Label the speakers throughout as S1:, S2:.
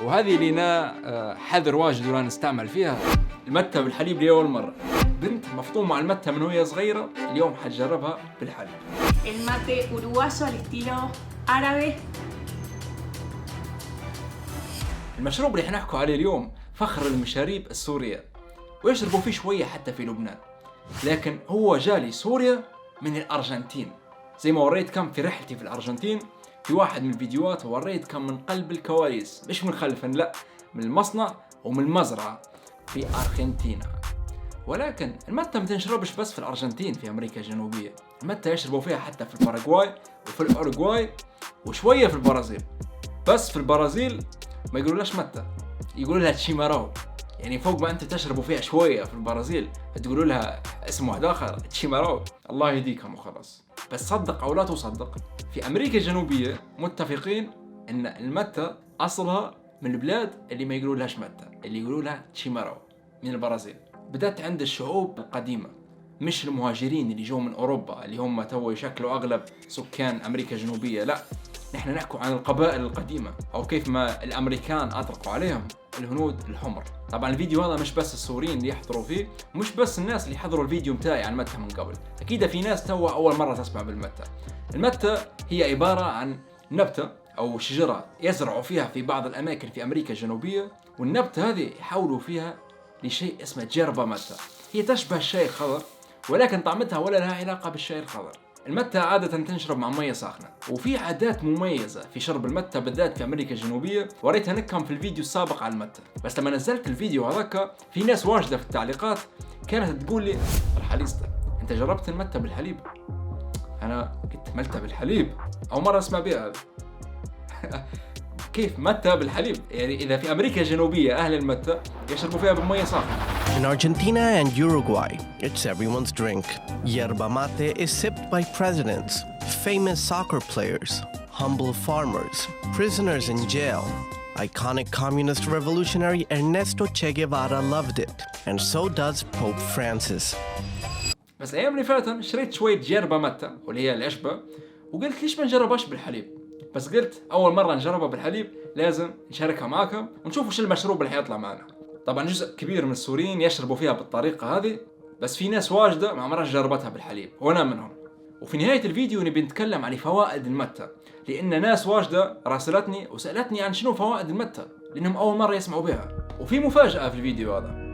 S1: وهذه لنا حذر واجد ولا نستعمل فيها. المتة بالحليب لأول مرة. بنت مفطومة على المتة من وهي صغيرة، اليوم حتجربها بالحليب.
S2: El mate uruguayo al estilo árabe.
S1: المشروب اللي حنحكوا عليه اليوم فخر المشاريب السورية، ويشربوا فيه شوية حتى في لبنان، لكن هو جالي سوريا من الأرجنتين. زي ما وريتكم في رحلتي في الأرجنتين في واحد من الفيديوهات، وريتكم من قلب الكواليس، مش من خلفا، لا، من المصنع ومن المزرعة في أرجنتينا. ولكن المتة ما تنشربش بس في الأرجنتين في أمريكا الجنوبية، المتة يشربوا فيها حتى في الباراغواي وفي الأوروغواي وشوية في البرازيل. بس في البرازيل ما يقولولهاش متة، يقولوا لها تشيماراو. يعني فوق ما أنت تشربوا فيها شوية في البرازيل تقولوا لها اسم واحد آخر تشيماراو، الله يهديكم وخلاص. بس صدق أو لا تصدق، في أمريكا الجنوبية متفقين أن المتة أصلها من البلاد اللي ما يقولوا لهاش متة، اللي يقولوا لها تشيماراو، من البرازيل. بدأت عند الشعوب القديمة، مش المهاجرين اللي جو من أوروبا اللي هم تو يشكلوا أغلب سكان أمريكا الجنوبية، لا، نحن نحكي عن القبائل القديمة، أو كيف ما الأمريكان أطلقوا عليهم الهنود الحمر. طبعا الفيديو هذا مش بس السوريين اللي يحضروا فيه، مش بس الناس اللي حضروا الفيديو متاعي عن المتة من قبل، أكيد في ناس تو أول مرة تسمع بالمتة. المتة هي عبارة عن نبتة أو شجرة يزرعوا فيها في بعض الأماكن في أمريكا الجنوبية، والنبتة هذه يحولوا فيها لشيء اسمه جيربا متة. هي تشبه الشاي الخضر، ولكن طعمتها ولا لها علاقة بالشاي الخضر. المتة عادة تنشرب مع مية ساخنة، وفي عادات مميزة في شرب المتة بالذات في أمريكا الجنوبية، وريتها لكم في الفيديو السابق على المتة. بس لما نزلت الفيديو هذاك في ناس واجدة في التعليقات كانت تقول لي الحليستا أنت جربت المتة بالحليب؟ أنا قلت متة بالحليب؟ أول مرة أسمع بها هذا. كيف متة بالحليب؟ يعني إذا في أمريكا الجنوبية أهل المتة يشربوا فيها بمية ساخنة.
S3: In Argentina and Uruguay, it's everyone's drink. Yerba mate is sipped by presidents, famous soccer players, humble farmers, prisoners in jail. Iconic communist revolutionary Ernesto Che Guevara loved it, and so does Pope Francis.
S1: بس الأيام اللي فاتت شريت شوية جيربا متة واللي هي العشبة، وقلت ليش ما نجربهاش بالحليب؟ بس قلت أول مرة نجربها بالحليب لازم نشاركها معاكم ونشوفوا شو المشروب اللي حيطلع معنا. طبعا جزء كبير من السوريين يشربوا فيها بالطريقة هذه، بس في ناس واجدة ما عمرها جربتها بالحليب، وأنا منهم. وفي نهاية الفيديو نبي نتكلم عن فوائد المتة، لأن ناس واجدة راسلتني وسألتني عن شنو فوائد المتة، لأنهم أول مرة يسمعوا بها. وفي مفاجأة في الفيديو هذا.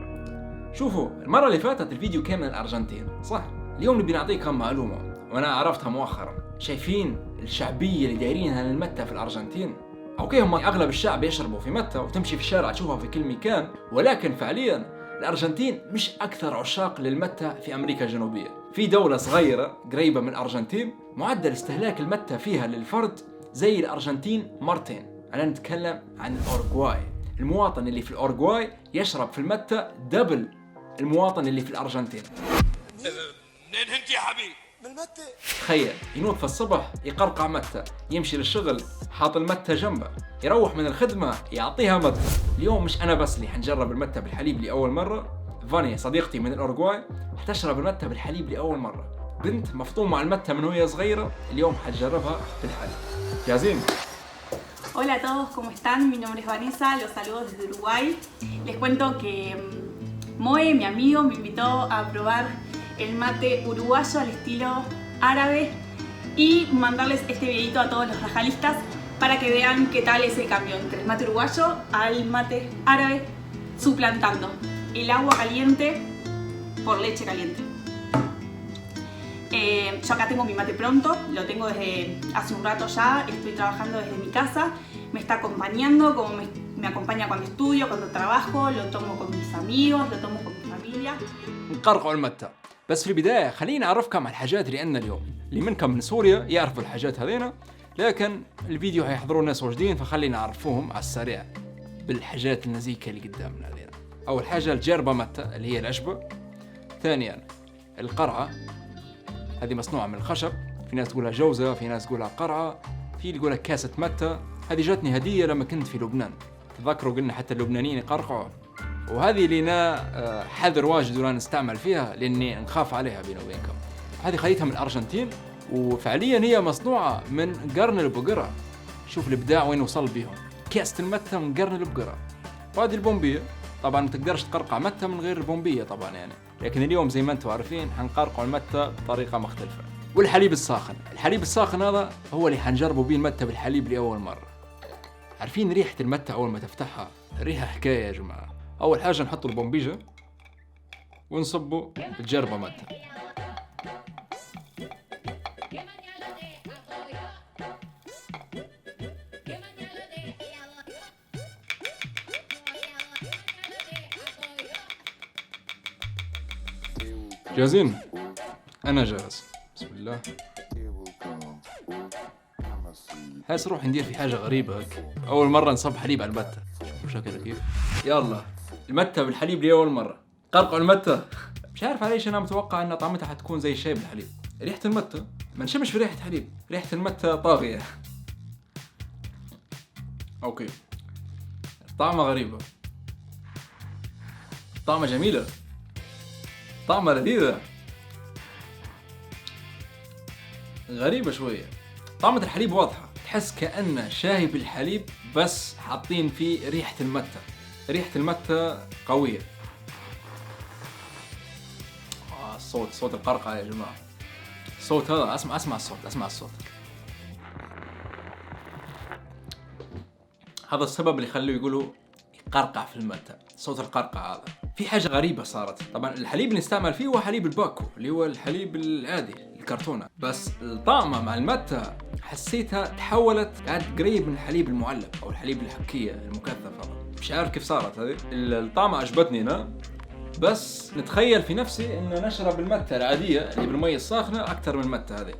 S1: شوفوا، المرة اللي فاتت الفيديو كان من الأرجنتين، صح؟ اليوم نبي نعطيكم معلومة وأنا عرفتها مؤخرا. شايفين الشعبية اللي دايرينها للمتة في الأرجنتين؟ أوكي، هم أغلب الشعب يشربوا في متة وتمشي في الشارع تشوفها في كل مكان، ولكن فعليا الأرجنتين مش أكثر عشاق للمتة في أمريكا الجنوبية. في دولة صغيرة قريبة من الأرجنتين معدل استهلاك المتة فيها للفرد زي الأرجنتين مرتين. أنا نتكلم عن الأوروغواي. المواطن اللي في الأوروغواي يشرب في المتة دبل المواطن اللي في الأرجنتين.
S4: منين انت يا حبيبي؟
S5: من المتة.
S1: تخيل ينوض في الصبح يقرقع متة، يمشي للشغل حاط المتة جنبه، يروح من الخدمة يعطيها متة. اليوم مش أنا بس اللي حنجرب المتة بالحليب لأول مرة، فانيا صديقتي من الأوروغواي حتشرب المتة بالحليب لأول مرة. بنت مفطومة على المتة من وهي صغيرة، اليوم حتجربها بالحليب. جاهزين؟
S2: Hola a todos, ¿cómo están? Mi nombre es Vanessa, los saludo desde Uruguay. Les cuento que Moe, mi amigo, me invitó a probar el mate uruguayo al estilo árabe y mandarles este videito a todos los rajalistas para que vean qué tal es el cambio entre el mate uruguayo al mate árabe, suplantando el agua caliente por leche caliente. Yo acá tengo mi mate pronto, lo tengo desde hace un rato ya, estoy trabajando desde mi casa, me está acompañando como me acompaña cuando estudio, cuando trabajo, lo tomo con mis amigos, lo tomo con mi familia.
S1: نقرقعوا المتة. بس في البداية خليني أعرفكم على الحاجات اللي عندنا اليوم. اللي منكم من سوريا يعرفوا الحاجات هذينا، لكن الفيديو هيحضروا ناس وجدين، فخلينا أعرفوهم على السريع بالحاجات النزيكة اللي قدامنا هذينا. أول حاجة الجيربا متة اللي هي العشبة. ثانيا القرعة، هذه مصنوعة من الخشب، في ناس تقولها جوزة، في ناس تقولها قرعة، في اللي يقولها كاسة متة. هذه جاتني هدية لما كنت في لبنان، تذكروا قلنا حتى اللبنانيين يقرقعوا. وهذه لنا حذر واجد ولا نستعمل فيها لأني نخاف عليها بيني وبينكم. هذه خليتها من الأرجنتين، وفعليا هي مصنوعة من قرن البقرة. شوف الإبداع وين وصل بيهم، كاسة المتة ونقرن بقرة. وهذه البومبية. طبعا ما تقدرش تقرقع متة من غير البومبية طبعا يعني، لكن اليوم زي ما انتم عارفين حنقرقع المتة بطريقة مختلفة. والحليب الساخن، الحليب الساخن هذا هو اللي حنجربوا بيه المتة بالحليب لأول مرة. عارفين ريحة المتة أول ما تفتحها؟ ريحة حكاية يا جماعة. أول حاجة نحط البومبيجة ونصبه بالجربة متة. جاهزين؟ أنا جاهز. بسم الله. حاس روح ندير في حاجة غريبة هيك. أول مرة نصب حليب على المتة. شوفوا شكلها كيف. يلا المتة بالحليب لأول مرة. قرقعوا المتة. مش عارف عليش أنا متوقع أن طعمتها حتكون زي الشاي بالحليب. ريحة المتة ما نشمش في ريحة حليب، ريحة المتة طاغية. أوكي. طعمها غريبة. طعمها جميلة. طعمها لذيذة. غريبة شوية. طعمة الحليب واضحة، تحس كأنه شاي بالحليب بس حاطين فيه ريحة المتة. ريحة المتة قوية. الصوت، صوت القرقعة يا جماعة. الصوت هذا اسمع الصوت. هذا السبب اللي يخليه يقولوا يقرقع في المتة، صوت القرقعة هذا. في حاجة غريبة صارت، طبعا الحليب اللي نستعمل فيه هو حليب الباكو اللي هو الحليب العادي الكرتونة، بس الطعمة مع المتة حسيتها تحولت قاعد قريب من الحليب المعلب او الحليب الحكية المكثف هذا. مش عارف كيف صارت هذه. الطعمة عجبتني انا، بس نتخيل في نفسي ان نشرب المتة العادية اللي بالمية الساخنة اكثر من المتة هذه.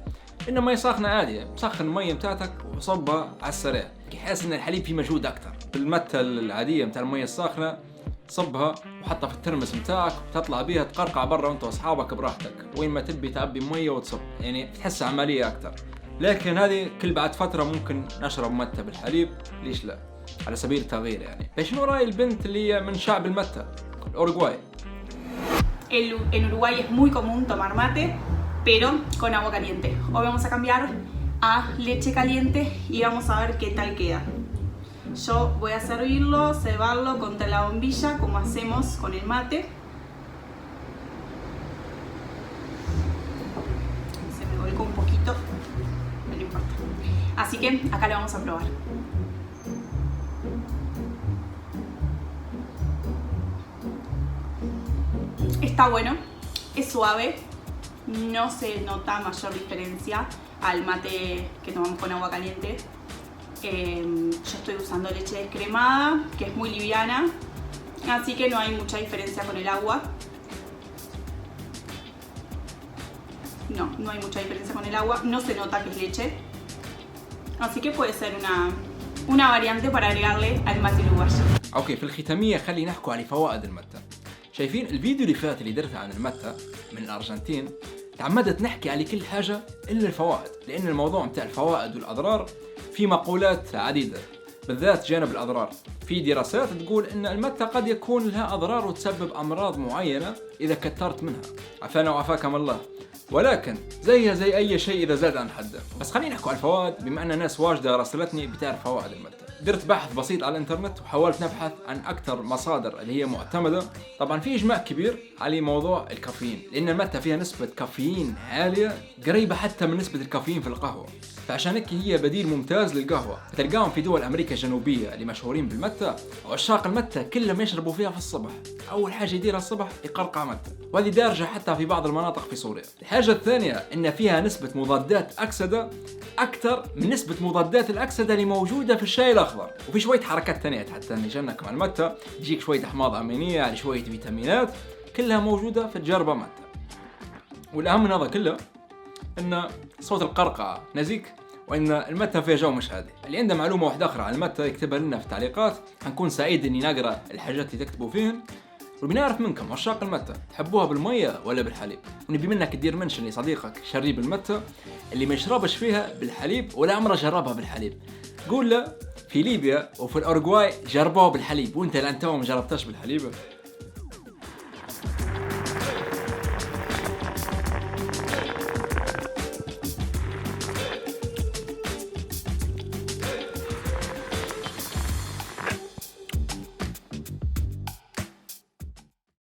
S1: ان مية ساخنة عادية، سخن المية متاعتك وصبها على السريع، حاسس ان الحليب فيه مجهود اكثر. المتة العادية متاع المية الساخنة صبها وحطها في الترمس متاعك وتطلع بيها تقرقع برا وانت واصحابك براحتك، وين ما تبي تعبي مية وتصب، يعني تحس عملية اكثر. لكن هذه كل بعد فترة ممكن نشرب متة بالحليب، ليش لا؟ على سبيل التغيير يعني. فشنو رأي البنت اللي هي من شعب المتة الأوروغواي؟
S2: En Uruguay es muy común tomar mate, pero con agua caliente. Hoy vamos a cambiar a leche caliente y vamos a ver qué tal queda. Yo voy a servirlo, cebarlo contra la bombilla como hacemos con el mate. Se me volcó un poquito, no importa. Así que acá lo vamos a probar. Está bueno, es suave, no se nota mayor diferencia al mate que tomamos con agua caliente. Yo estoy usando leche descremada, que es muy liviana, así que no hay mucha diferencia con el agua. No hay mucha diferencia con el agua, no se nota que es leche. Así que puede ser una variante para agregarle al mate uruguayo.
S1: اوكي، في الختامية خلي نحكوا على فوائد المتة. شايفين الفيديو اللي فات اللي درته عن المتة من الأرجنتين، تعمدت نحكي على كل حاجة إلا الفوائد، لأن الموضوع متاع الفوائد والأضرار في مقولات عديدة، بالذات جانب الأضرار. في دراسات تقول إن المتة قد يكون لها أضرار وتسبب أمراض معينة إذا كترت منها، عافانا وعافاكم الله، ولكن زيها زي أي شيء إذا زاد عن حده. بس خلينا نحكوا على الفوائد، بما أن ناس واجدة راسلتني بتعرف فوائد المتة. درت بحث بسيط على الانترنت وحاولت نبحث عن أكثر مصادر اللي هي معتمدة. طبعا في إجماع كبير على موضوع الكافيين، لأن المتة فيها نسبة كافيين عالية قريبة حتى من نسبة الكافيين في القهوة، فعشان هيك هي بديل ممتاز للقهوة. تلقاهم في دول أمريكا الجنوبية اللي مشهورين بالمتة، وعشاق المتة كلهم يشربوا فيها في الصبح. أول حاجة يديرها الصبح يقرقع متة، وهذه دارجة حتى في بعض المناطق في سوريا. الحاجة الثانية إن فيها نسبة مضادات أكسدة أكثر من نسبة مضادات الأكسدة اللي موجودة في الشاي الأخضر، وفي شوية حركات ثانية حتى نجنك مع المتة، يجيك شوية أحماض أمينية على شوية فيتامينات، كلها موجودة في الجربة متة. والأهم من هذا كله إن صوت القرقعة نزيك، وإن المتة فيها جو مش هادي. اللي عنده معلومة واحدة أخرى عن المتة يكتبها لنا في التعليقات، حنكون سعيد إني نقرأ الحاجات اللي تكتبوا فيهن. وبنعرف منكم عشاق المتة تحبوها بالمية ولا بالحليب، ونبي منك تدير منشن لصديقك شريب المتة اللي ما يشربش فيها بالحليب ولا عمره جربها بالحليب. قول له في ليبيا وفي الأوروغواي جربوها بالحليب، وانت لأنت ما جربتهاش بالحليب.